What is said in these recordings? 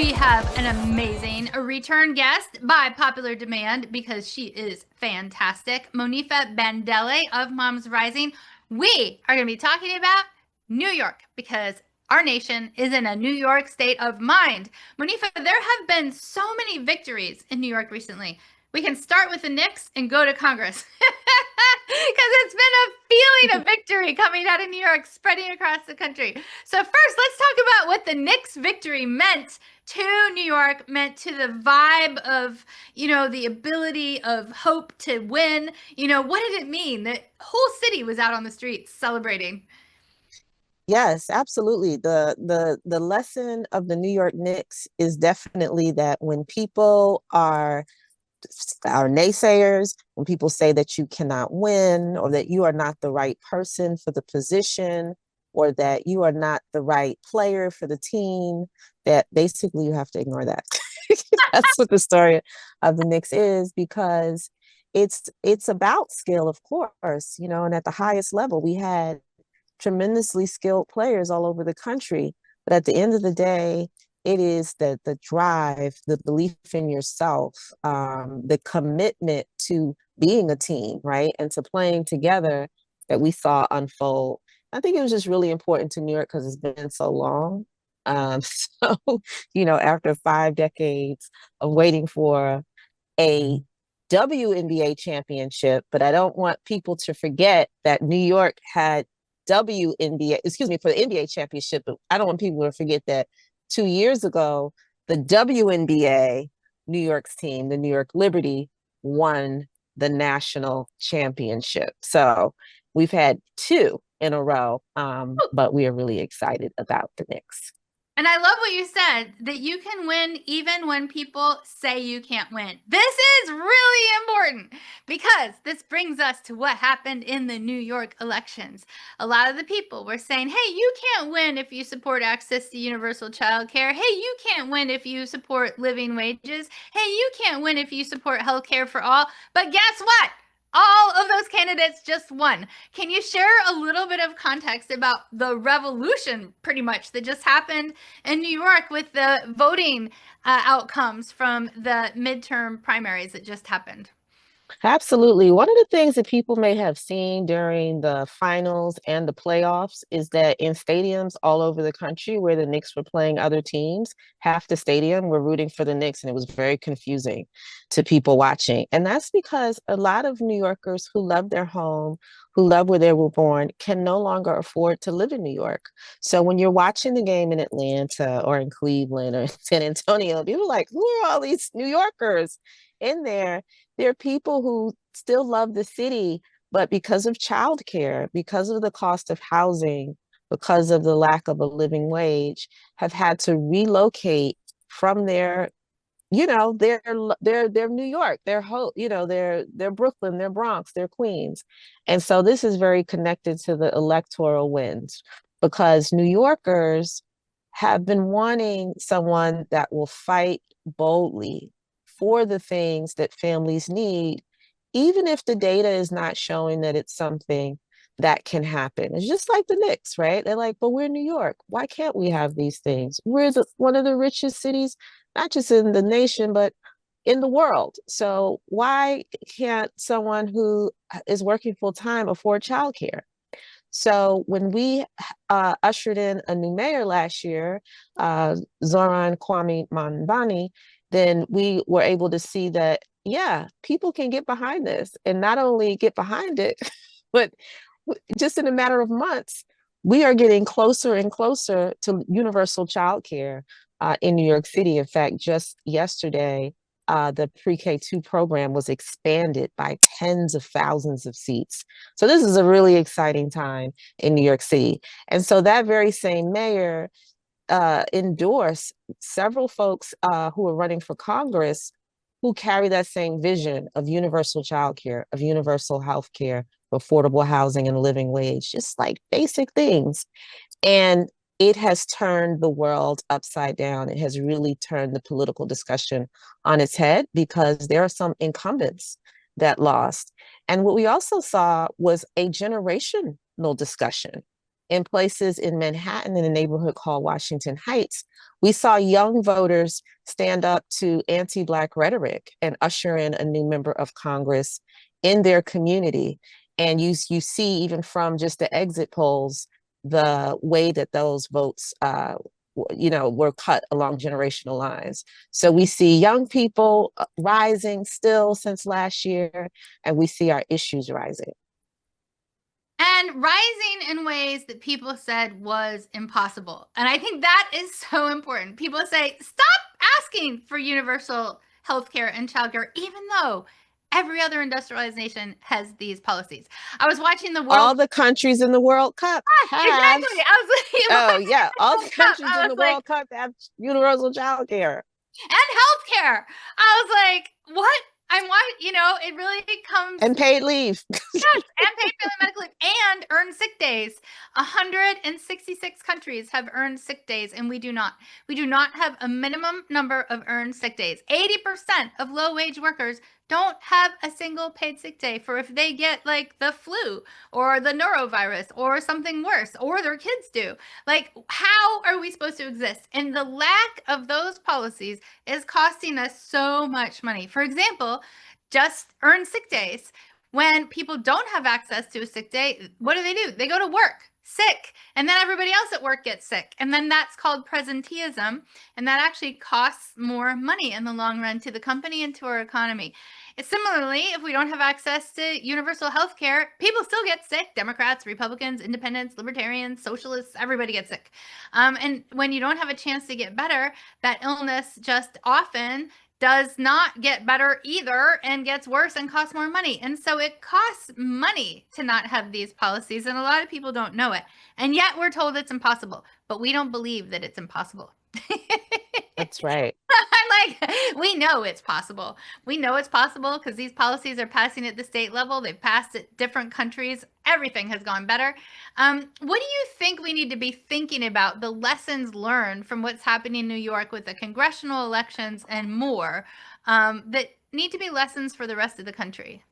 we have an amazing return guest by popular demand because she is fantastic. Monifa Bandele of Moms Rising. We are going to be talking about New York because our nation is in a New York state of mind. Monifa, there have been so many victories in New York recently. We can start with the Knicks and go to Congress. Because it's been a feeling of victory coming out of New York, spreading across the country. So first, let's talk about what the Knicks victory meant to New York, meant to the vibe of, the ability of hope to win. What did it mean? The whole city was out on the streets celebrating. Yes, absolutely. The lesson of the New York Knicks is definitely that when people are naysayers, when people say that you cannot win or that you are not the right person for the position or that you are not the right player for the team, that basically you have to ignore that. That's what the story of the Knicks is, because it's about skill, of course, and at the highest level we had tremendously skilled players all over the country. But at the end of the day, it is the drive, the belief in yourself, the commitment to being a team, right? And to playing together that we saw unfold. I think it was just really important to New York because it's been so long. So, after 5 decades of waiting for a WNBA championship, but I don't want people to forget that New York had WNBA, excuse me, for the NBA championship, but I don't want people to forget that 2 years ago, the WNBA New York's team, the New York Liberty, won the national championship. So we've had two in a row, but we are really excited about the Knicks. And I love what you said, that you can win even when people say you can't win. This is really important because this brings us to what happened in the New York elections. A lot of the people were saying, hey, you can't win if you support access to universal child care. Hey, you can't win if you support living wages. Hey, you can't win if you support health care for all. But guess what? All of those candidates just won. Can you share a little bit of context about the revolution, pretty much, that just happened in New York with the voting outcomes from the midterm primaries that just happened? Absolutely. One of the things that people may have seen during the finals and the playoffs is that in stadiums all over the country where the Knicks were playing other teams, half the stadium were rooting for the Knicks, and it was very confusing to people watching. And that's because a lot of New Yorkers who love their home, who love where they were born, can no longer afford to live in New York. So when you're watching the game in Atlanta or in Cleveland or San Antonio, people are like, who are all these New Yorkers in there? There are people who still love the city, but because of childcare, because of the cost of housing, because of the lack of a living wage, have had to relocate from their New York, their Brooklyn, their Bronx, their Queens. And so this is very connected to the electoral wins because New Yorkers have been wanting someone that will fight boldly for the things that families need, even if the data is not showing that it's something that can happen. It's just like the Knicks, right? They're like, but we're New York. Why can't we have these things? We're one of the richest cities, not just in the nation, but in the world. So why can't someone who is working full time afford childcare? So when we ushered in a new mayor last year, Zoran Kwame Manbani, then we were able to see that, yeah, people can get behind this and not only get behind it, but just in a matter of months, we are getting closer and closer to universal childcare in New York City. In fact, just yesterday, the pre-K2 program was expanded by tens of thousands of seats. So this is a really exciting time in New York City. And so that very same mayor endorsed several folks who are running for Congress who carry that same vision of universal childcare, of universal health care, affordable housing and living wage, just like basic things. And it has turned the world upside down. It has really turned the political discussion on its head because there are some incumbents that lost. And what we also saw was a generational discussion in places in Manhattan, in a neighborhood called Washington Heights, we saw young voters stand up to anti-Black rhetoric and usher in a new member of Congress in their community. And you see, even from just the exit polls, the way that those votes were cut along generational lines. So we see young people rising still since last year, and we see our issues rising. And rising in ways that people said was impossible. And I think that is so important. People say, stop asking for universal health care and childcare, even though every other industrialized nation has these policies. I was watching the World All the countries in the World Cup have. Exactly. I was Oh yeah, all the countries I in was the like, World Cup have universal child care and healthcare. I was like, what? I'm what? It really comes. and paid leave. Yes, and paid family medical leave and earned sick days. 166 countries have earned sick days, and we do not. We do not have a minimum number of earned sick days. 80% of low-wage workers don't have a single paid sick day for if they get like the flu or the norovirus or something worse, or their kids do. Like, how are we supposed to exist? And the lack of those policies is costing us so much money. For example, just earn sick days. When people don't have access to a sick day, what do? They go to work sick, and then everybody else at work gets sick. And then that's called presenteeism, and that actually costs more money in the long run to the company and to our economy. Similarly, if we don't have access to universal health care, people still get sick. Democrats, Republicans, independents, libertarians, socialists, everybody gets sick. And when you don't have a chance to get better, that illness just often does not get better either and gets worse and costs more money. And so it costs money to not have these policies, and a lot of people don't know it. And yet we're told it's impossible, but we don't believe that it's impossible. That's right. I'm like, we know it's possible. We know it's possible because these policies are passing at the state level. They've passed at different countries. Everything has gone better. What do you think we need to be thinking about, the lessons learned from what's happening in New York with the congressional elections and more, that need to be lessons for the rest of the country?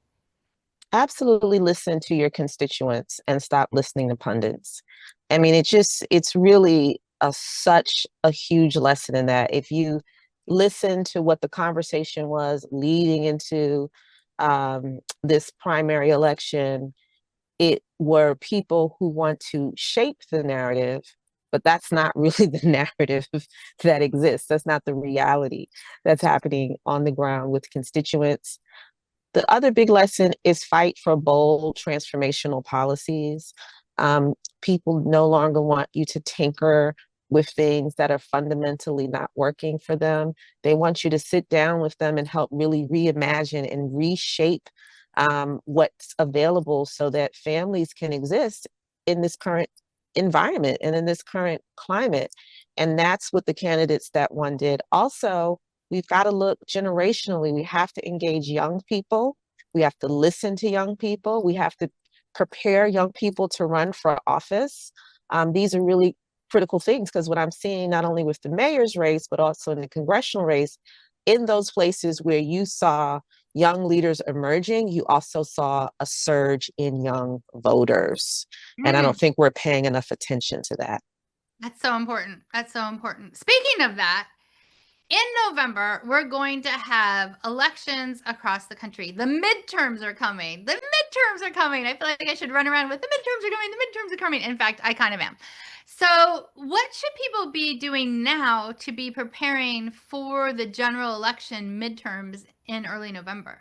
Absolutely listen to your constituents and stop listening to pundits. I mean, it's really such a huge lesson in that. If you listen to what the conversation was leading into this primary election, it were people who want to shape the narrative, but that's not really the narrative that exists. That's not the reality that's happening on the ground with constituents. The other big lesson is fight for bold transformational policies. People no longer want you to tinker with things that are fundamentally not working for them. They want you to sit down with them and help really reimagine and reshape what's available so that families can exist in this current environment and in this current climate. And that's what the candidates that won did. Also, we've got to look generationally. We have to engage young people. We have to listen to young people. We have to prepare young people to run for office. These are really critical things because what I'm seeing not only with the mayor's race, but also in the congressional race, in those places where you saw young leaders emerging, you also saw a surge in young voters. And I don't think we're paying enough attention to that. That's so important. That's so important. Speaking of that, in November, we're going to have elections across the country. The midterms are coming. The midterms are coming. I feel like I should run around with the midterms are coming. The midterms are coming. In fact, I kind of am. So what should people be doing now to be preparing for the general election midterms in early November?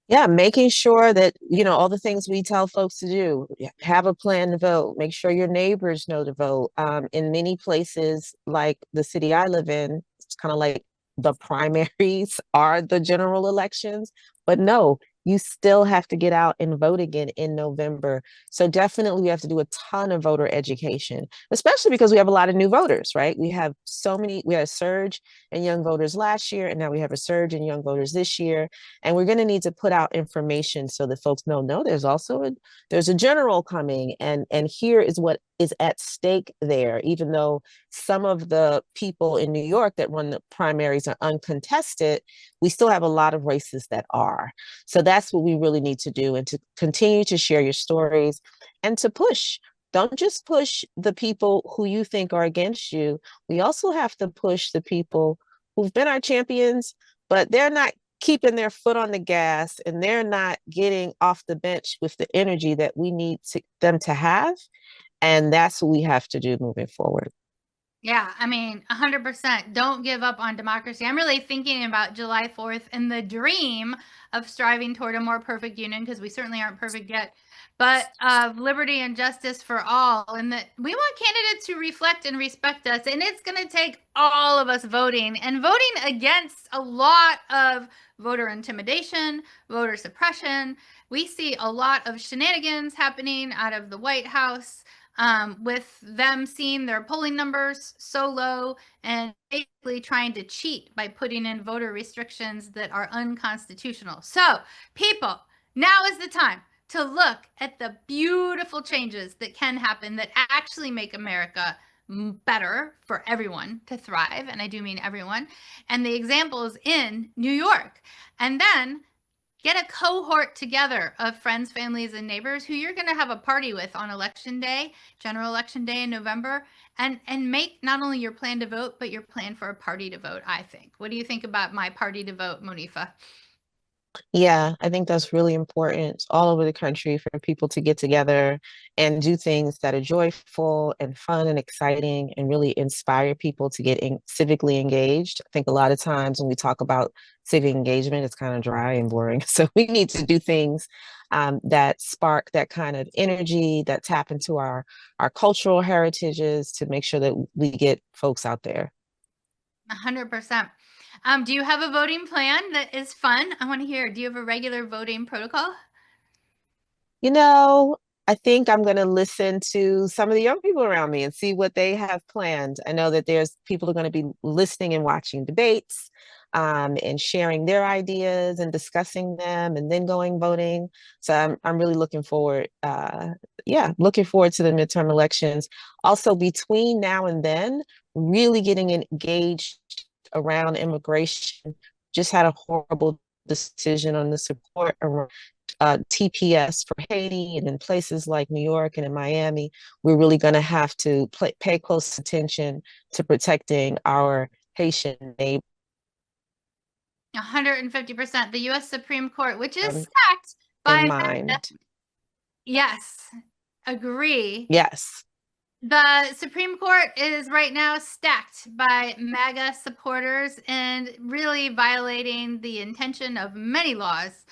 Yeah, making sure that, all the things we tell folks to do, have a plan to vote, make sure your neighbors know to vote. In many places, like the city I live in, it's kind of like the primaries are the general elections, but no, you still have to get out and vote again in November. So definitely we have to do a ton of voter education, especially because we have a lot of new voters, right? We had a surge in young voters last year, and now we have a surge in young voters this year. And we're going to need to put out information so that folks know, no, there's a general coming, and here is what is at stake there, even though some of the people in New York that run the primaries are uncontested, we still have a lot of races that are. So that's what we really need to do, and to continue to share your stories and to push. Don't just push the people who you think are against you. We also have to push the people who've been our champions, but they're not keeping their foot on the gas and they're not getting off the bench with the energy that we need them to have. And that's what we have to do moving forward. Yeah, I mean, 100%. Don't give up on democracy. I'm really thinking about July 4th and the dream of striving toward a more perfect union, because we certainly aren't perfect yet, but of liberty and justice for all. And that we want candidates who reflect and respect us. And it's going to take all of us voting and voting against a lot of voter intimidation, voter suppression. We see a lot of shenanigans happening out of the White House, with them seeing their polling numbers so low and basically trying to cheat by putting in voter restrictions that are unconstitutional. So, people, now is the time to look at the beautiful changes that can happen that actually make America better for everyone to thrive. And I do mean everyone. And the examples in New York. And then get a cohort together of friends, families, and neighbors who you're going to have a party with on election day, general election day in November, and make not only your plan to vote, but your plan for a party to vote, I think. What do you think about my party to vote, Monifa? Yeah, I think that's really important all over the country for people to get together and do things that are joyful and fun and exciting and really inspire people to get civically engaged. I think a lot of times when we talk about civic engagement, it's kind of dry and boring. So we need to do things that spark that kind of energy, that tap into our cultural heritages to make sure that we get folks out there. 100%. Do you have a voting plan that is fun? I want to hear. Do you have a regular voting protocol? You know, I think I'm going to listen to some of the young people around me and see what they have planned. I know that there's people are going to be listening and watching debates, and sharing their ideas and discussing them and then going voting. So I'm really looking forward, looking forward to the midterm elections. Also, between now and then, really getting engaged around immigration. Just had a horrible decision on the support around TPS for Haiti, and in places like New York and in Miami, we're really going to have to pay close attention to protecting our Haitian neighbors 150%. The U.S. Supreme Court, which is stacked in by mind. yes, agree. Yes. The Supreme Court is right now stacked by MAGA supporters and really violating the intention of many laws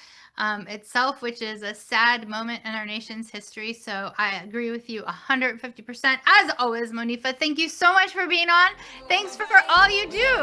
itself, which is a sad moment in our nation's history. So I agree with you 150%. As always, Monifa, thank you so much for being on. Thanks for all you do.